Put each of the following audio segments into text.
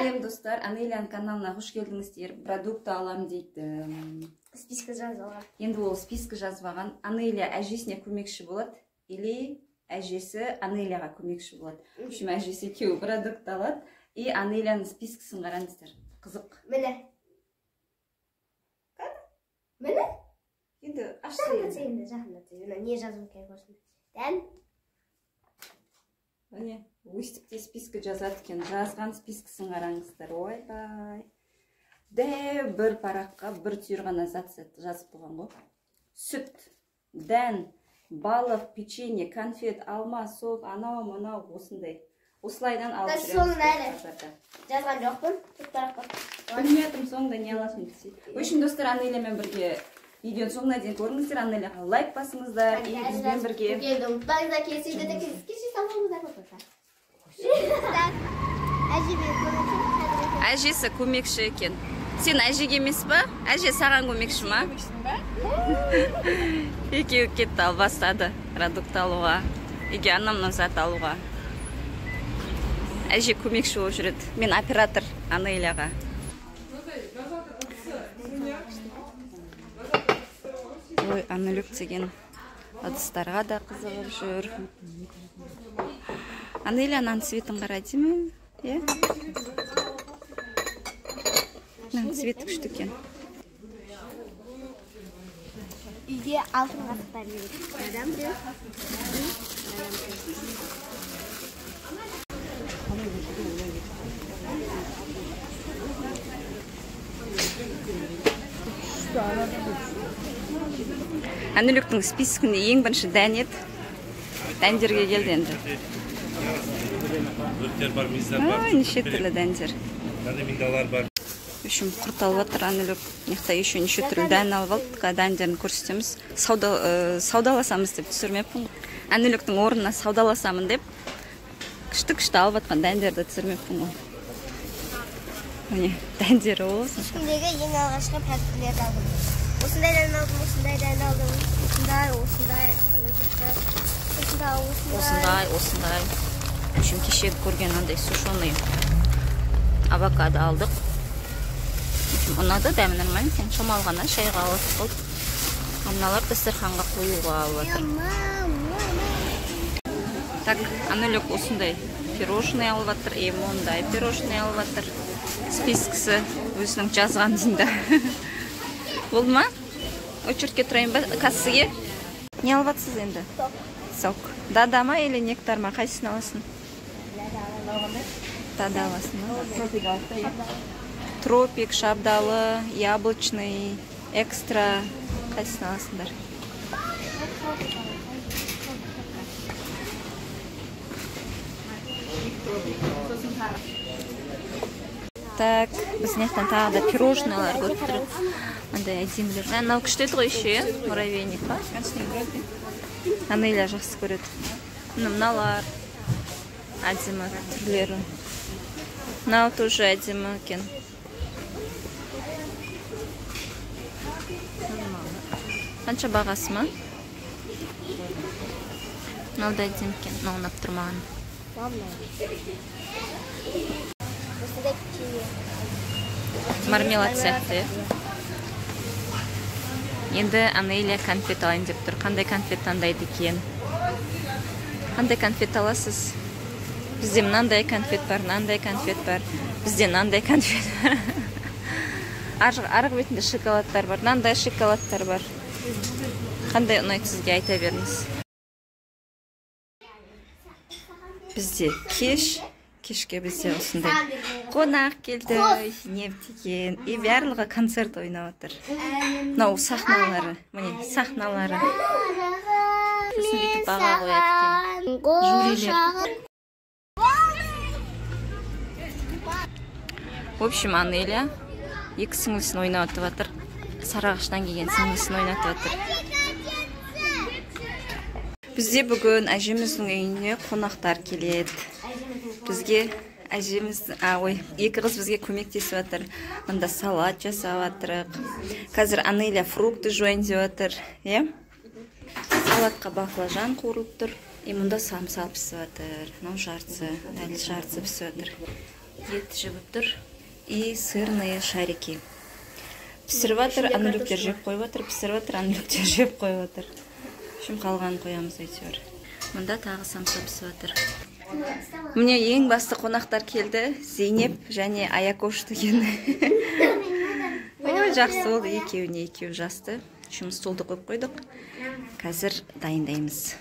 Сәлем достар, Анеляның каналына қош келдіңіздер. Продукт алам дейді. Списка жазылған. Енді ол списка жазбаған. Анеля әжесіне көмекші болады, или әжесі Анеляға көмекші болады. В общем, әжесі екеуі продукт алады, и Анеляның спискасын қараңыздар. Қызық. Міне. Міне? Енді ашсын. Жақындатсың. Не жазу керек болсын? Дән? Міне, өстікте списка жазады екен. Жазған спискасын қараңыздар. Ойбай. Дәу бір параққа бір түйір ғана зат жазып қойған ғой. Сүт, дән, балық, печенье, конфет, алма, сок, анау, мынау, осындай. Осылайдан алып жүреміз. Соның әлі жазған жоқпын. Сүт параққа. Білмедім, соңында не аласың десе. Өшін достар, Анелямен бірге видеоның соңына дейін көріңіздер. Анеляға лайк басыңыздар. И бізбен бірге. Ұмытпаңыздар, келсейді кеше салмаңыздар болса. Әжесі көмекші екен. Сен әжеге емес па? Әже саған көмекші ма? Екеуі кетті ал бастады продукт алуға. Еге анамнан зат алуға. Әже көмекші болып жүреді. Мен оператор Анеляға. Ой, Анелюк деген ыдыстарға да қызығып жүр. Анеля нан цветін қара деймі? Нан цветі күшті екен. Үйде алтын қасықтар береді. Адам біреу. Анелюктің спискінде ең бірінші дән еді. Дәндерге келді енді. Өрттер бар, миздер бар. Неше түрлі дәндер. Миндалар бар. Үшім құрт алып отыр Анелюк. Нехта еще неше түрлі дән алып алдық. Дәндерін көрсетеміз. Саудаласамыз деп түсірмеппін. Анелюктің орнына саудаласамын деп күшті алып атқан дәндерді түсірмеппін ғой. Міне, дәндері олсын. Үстіндегі ең алғашқы продуктілерді алдым. Осындайдан алдым, осындайдан алдым. Осындай. Үшім кешегі көрген андай сушеный авокадо алдық. Ұнады дәмі нормально екен. Шамалғана шайға алып қылып. Мыналар дастарханға қоюға алып отыр. Так, Анелюк осындай пирожный алып отыр, мондай пирожный алып отыр. Спискісі өзінің жазған дейінде. Болды ма? Очередке тұрайын ба? Кассыге? Не алып атсыз енді? Сок. Дада ма или нектар ма? Қайсысын аласың? Дада аласың. Тропик, шабдалы, яблочный, экстра. Қайсысын аласыңдар? Так, біз нектен тағы да пирожныйлар көріп тұрып. Андай әдемілер. Анау күшті еді ғой еще, муравейник па? Анеля жақсы көреді. Мыналар әдемі түрлері. Мынау тоже әдемі екен. Қанша бағасы ма? Мынау да әдемі екен. Мынау ұнап тұрмаған. Мармелад сияқты. Енді Анеля конфет алайын деп тұр. Қандай конфет таңдайды екен? Қандай конфет аласыз? Бізде мынандай конфет бар, мынандай конфет бар. Бізде мынандай конфет бар. Арғы бетінде шоколадтар бар, мынандай шоколадтар бар. Қандай ұнайды сізге айта беріңіз. Бізде кешке бізде осындай қонақ келді, нефтеген, и барлығы концерт ойнап отыр. Мынау сахналары, міне сахналары. Сосын бүйтіп баға қояды екен. Жюрилер. В общем, Анеля екі сіңлісін ойнатып отыр. Сарыағаштан келген сіңлісін ойнатып отыр. Бізде бүгін әжеміздің үйіне қонақтар келеді. Бізге әжеміз, екі қыз бізге көмектесіп отыр. Мында салат жасап отыр. Қазір Анеля фрукты жуайын деп отыр. Салатқа баклажан қуырылып тұр. И мұнда самса пісіп отыр. Мынау жартысы, әлі жартысы пісіп отыр. ет жеп тұр. И сырные шарики. Пісіріп жатыр, анүліктер жеп қойып жатыр, пісіріп жатыр, анүліктер жеп қойып жатыр. Шым қалғанын қоямыз әйтеуір. Мында тағы самса пісіп жатыр. Міне ең басты қонақтар келді. Зейнеп және Аякош деген. Ой, жақсы болды, екеуі жасты. Жұмыс столды қойып қойдық. Қазір дайындаймыз.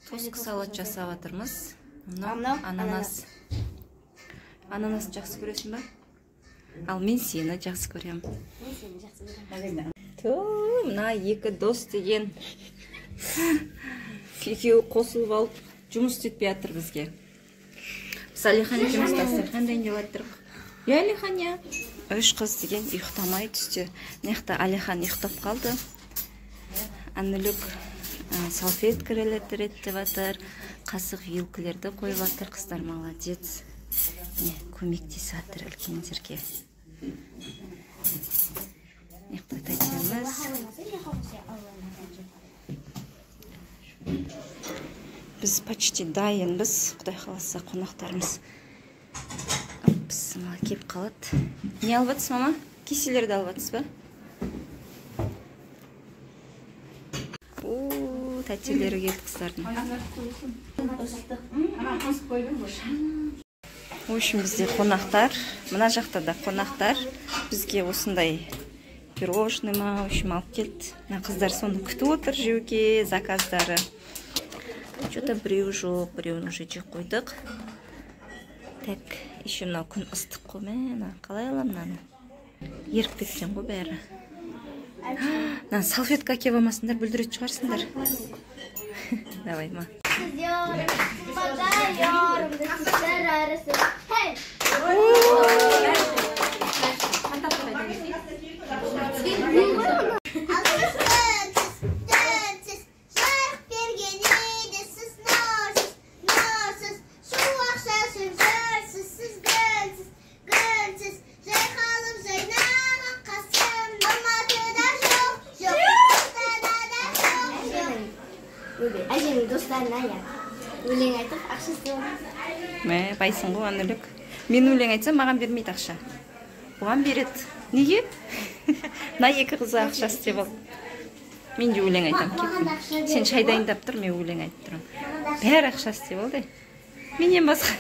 Тосқы салат жасап жатырмыз. Ананас. Ананас жақсы көресің ба? Ал мен сені жақсы көрем. Мына екі дос деген екеуі қосылып алып жұмыс істетпей жатыр бізге. Біз Алихан екеуміз дастархан дайындап жатырмық. Алихан, үш қыз деген ұйықтамай түсте. Мына Алихан ұйықтап қалды. Анүлік салфеткаларды реттеп жатыр, қасық вилкілерді қойып жатыр. Қыздар молодец. Көмектесіп жатыр үлкендерге. Біз почти дайынбыз. Құдай қаласа қонақтарымыз кеп қалады. Не алып жатсыз, мама? Кеселерді алып жатсыз ба? Тәтелері келді қыздардың. В общем, бізде қонақтар. Мына жақта да қонақтар. Бізге осындай пирожный ма, в общем, алып келді. Қыздар соны күтіп отыр жеуге, заказдары. Что-то біреу жоқ, біреуін уже жеп қойдық. Так, еще мынау күн ыстық қой, мә, қалай алам мынаны? Еріп кеткен ғой бәрі. Салфетка әкеп алмасындар, бүлдірет шығарсыңдар. Давай, ма. Әжемнің достарына өлең айтып, ақшасы Мә, байсың ғой, Анүлік. Мен өлең айтсам, маған бермейді ақша. Оған береді. Неге? Мына екі қызға ақша істеп ал. Мен де өлең айтам, кеттім. Сен шай дайындап тұр, мен өлең айтып тұрам. Бәрі ақша істеп ал, де. Менен басқа.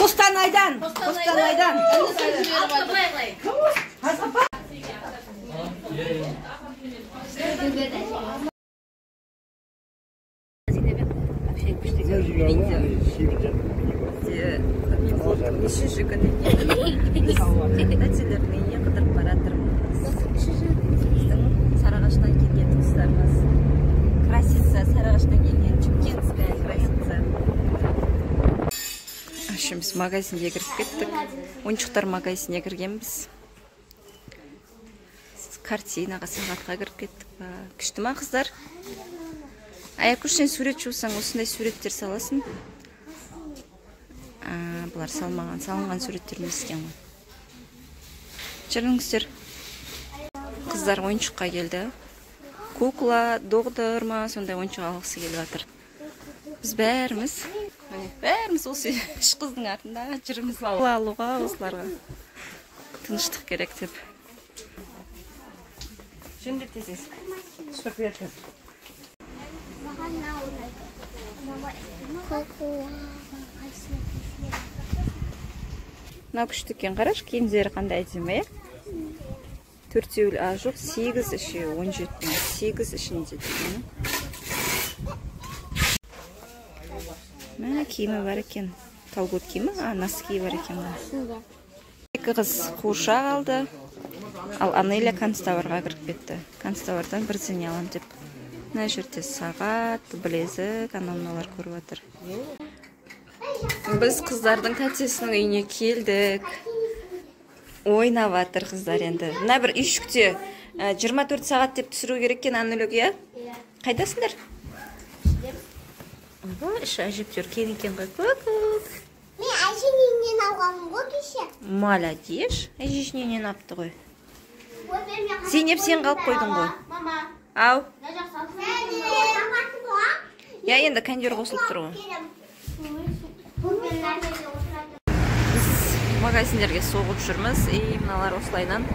Қостанайдан. Нешінші күні тәтелердің үйіне қыдырып бара жатырмыз. Біздің Сарыағаштан келген туыстарымыз. Красица, Сарыағаштан келген, Чүкенская красица. Біз магазинге кіріп кеттік. Ойыншықтар магазинге кіргенбіз. Картинаға, сағатқа кіріп кеттік. Күшті ма, қыздар? Аякош, сен сурет жусаң, осындай суреттер саласың. Бұлар салынған суреттер мескен ғой. Жүріңіздер. Қыздар ойыншыққа келді. Кукла, доғдыр ма, сондай ойыншық алғысы келіп жатыр. Біз бәріміз осы үш қыздың артында жүрміз алуға, осыларға тыныштық керек деп. Жөнді тезес. Шырып етіп. Мына күшті екен, қараш, киімдері қандай әдемі, е? 4-еуіл, жоқ, 8 іші, 17, 8 ішінде деген. Мә, киімі бар екен. Талгот киімі, носки бар екен. Екі қыз қуырша қалды, ал Анеля констоварға кіріп кетті. Констовардан бірдеңе алам деп. Мына жерде сағат, білезік, анауыналар көріп жатыр. Біз қыздардың тәтесінің үйіне келдік. Ойнап жатыр қыздар енді. Мына бір үйшікте 24 сағат деп түсіру керек екен, Анүлік, иә? Қайдасыңдар? Іші әжептер кен екен ғой. Көк. Мен әжеме болғанмын ғой кеше. Молодец. Әжесіне нені апты ғой. Зейнеп, Сен қалып қойдың ғой. Мама, Ау. мына жақ салсын. Я енді кондер қосылып тұр ғой. Біз магазиндерге соғып жүрміз. Мыналар осылайнан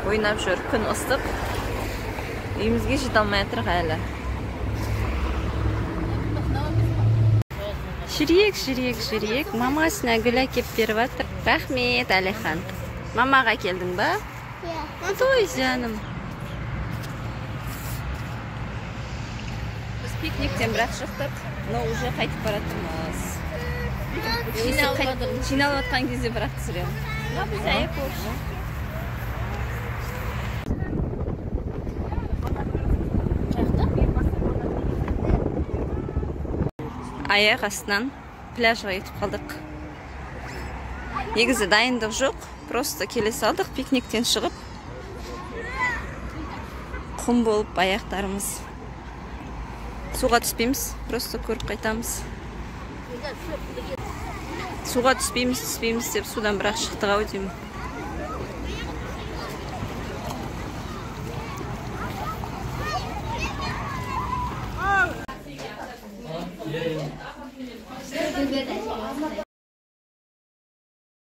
ойнап жүр. Күн ыстық. Үйімізге жете алмай жатырық әлі. Жүрек. Мамасына гүл әкеп беріп жатыр. Рахмет, Әлихан. Мамаға келдің ба? Той, жаным. Біз пикниктен бірақ шықтық, но уже қайтып баратырмыз. Жиналып атқан кезде бірақ түсірем. Біз аяқ көрші. Аяқ астынан пляжға етіп қалдық. Негізі дайындық жоқ, просто келе салдық пикниктен шығып. Құм болып аяқтарымыз. Суға түспейміз, просто көріп қайтамыз. Суға түспейміз деп судан бірақ шықтық ау деймін.